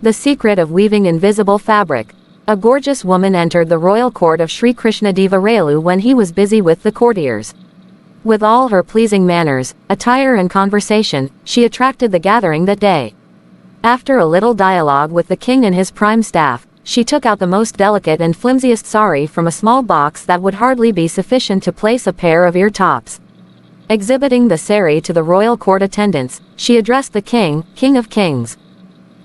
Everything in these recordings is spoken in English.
The secret of weaving invisible fabric. A gorgeous woman entered the royal court of Sri Krishnadeva Ralu when he was busy with the courtiers. With all her pleasing manners, attire and conversation, she attracted the gathering that day. After a little dialogue with the king and his prime staff, she took out the most delicate and flimsiest sari from a small box that would hardly be sufficient to place a pair of ear tops. Exhibiting the sari to the royal court attendants, she addressed the king, King of Kings.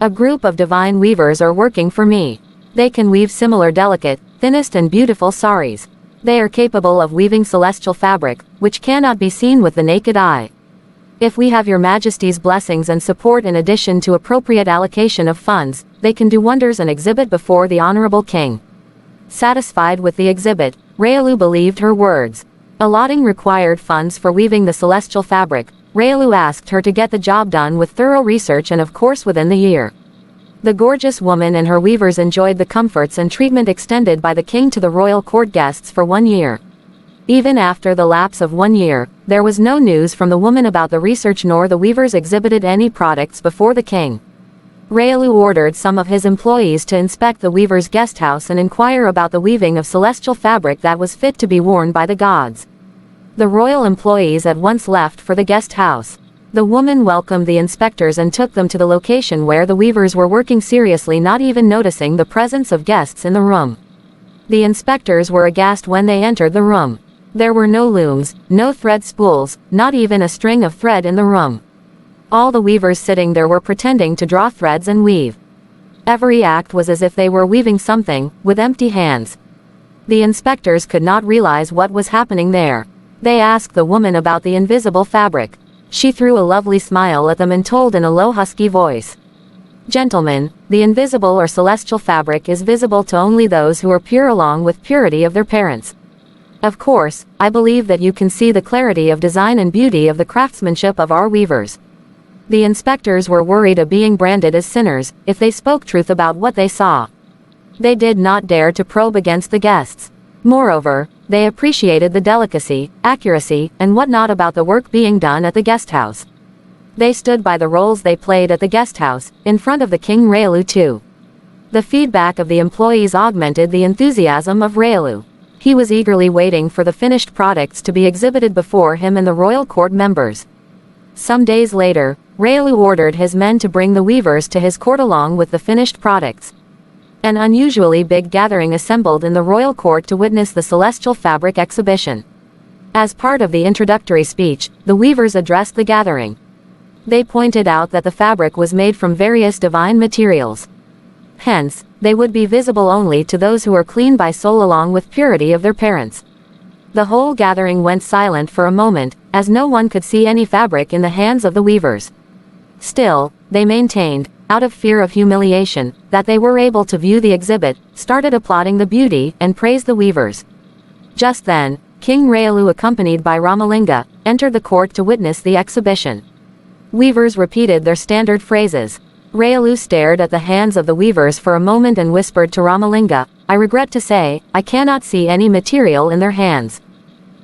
A group of divine weavers are working for me. They can weave similar delicate, thinnest and beautiful saris. They are capable of weaving celestial fabric, which cannot be seen with the naked eye. If we have your majesty's blessings and support in addition to appropriate allocation of funds, they can do wonders and exhibit before the honorable king. Satisfied with the exhibit, Raelu believed her words. Allotting required funds for weaving the celestial fabric, Raelu asked her to get the job done with thorough research and of course within the year. The gorgeous woman and her weavers enjoyed the comforts and treatment extended by the king to the royal court guests for 1 year. Even after the lapse of 1 year, there was no news from the woman about the research nor the weavers exhibited any products before the king. Raelu ordered some of his employees to inspect the weaver's guest house and inquire about the weaving of celestial fabric that was fit to be worn by the gods. The royal employees at once left for the guest house. The woman welcomed the inspectors and took them to the location where the weavers were working seriously, not even noticing the presence of guests in the room. The inspectors were aghast when they entered the room. There were no looms, no thread spools, not even a string of thread in the room. All the weavers sitting there were pretending to draw threads and weave. Every act was as if they were weaving something, with empty hands. The inspectors could not realize what was happening there. They asked the woman about the invisible fabric. She threw a lovely smile at them and told in a low husky voice, "Gentlemen, the invisible or celestial fabric is visible to only those who are pure along with purity of their parents. Of course, I believe that you can see the clarity of design and beauty of the craftsmanship of our weavers." The inspectors were worried of being branded as sinners if they spoke truth about what they saw. They did not dare to probe against the guests. Moreover, they appreciated the delicacy, accuracy, and whatnot about the work being done at the guest house. They stood by the roles they played at the guest house, in front of the King Raelu too. The feedback of the employees augmented the enthusiasm of Raelu. He was eagerly waiting for the finished products to be exhibited before him and the royal court members. Some days later, Raelu ordered his men to bring the weavers to his court along with the finished products. An unusually big gathering assembled in the royal court to witness the celestial fabric exhibition. As part of the introductory speech, the weavers addressed the gathering. They pointed out that the fabric was made from various divine materials. Hence, they would be visible only to those who are clean by soul along with purity of their parents. The whole gathering went silent for a moment, as no one could see any fabric in the hands of the weavers. Still, they maintained, out of fear of humiliation, that they were able to view the exhibit, started applauding the beauty, and praised the weavers. Just then, King Raelu accompanied by Ramalinga, entered the court to witness the exhibition. Weavers repeated their standard phrases. Raelu stared at the hands of the weavers for a moment and whispered to Ramalinga, "I regret to say, I cannot see any material in their hands.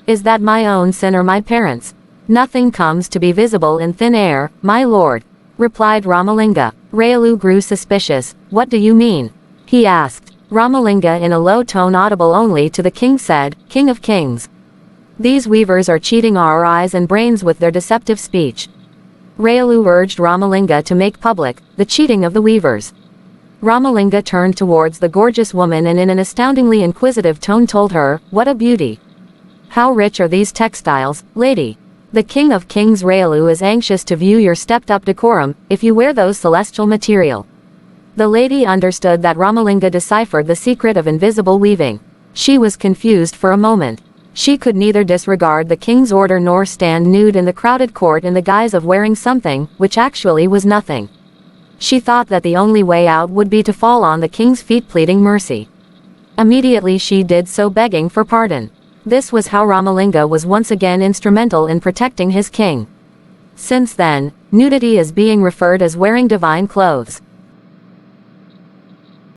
Is that my own sin or my parents'? Nothing comes to be visible in thin air, my lord," replied Ramalinga. Raelu grew suspicious. "What do you mean?" he asked. Ramalinga in a low tone audible only to the king said, "King of Kings. These weavers are cheating our eyes and brains with their deceptive speech." Raelu urged Ramalinga to make public the cheating of the weavers. Ramalinga turned towards the gorgeous woman and in an astoundingly inquisitive tone told her, "What a beauty! How rich are these textiles, lady? The King of Kings Raelu is anxious to view your stepped-up decorum, if you wear those celestial material." The lady understood that Ramalinga deciphered the secret of invisible weaving. She was confused for a moment. She could neither disregard the king's order nor stand nude in the crowded court in the guise of wearing something, which actually was nothing. She thought that the only way out would be to fall on the king's feet pleading mercy. Immediately she did so, begging for pardon. This was how Ramalinga was once again instrumental in protecting his king. Since then, nudity is being referred as wearing divine clothes.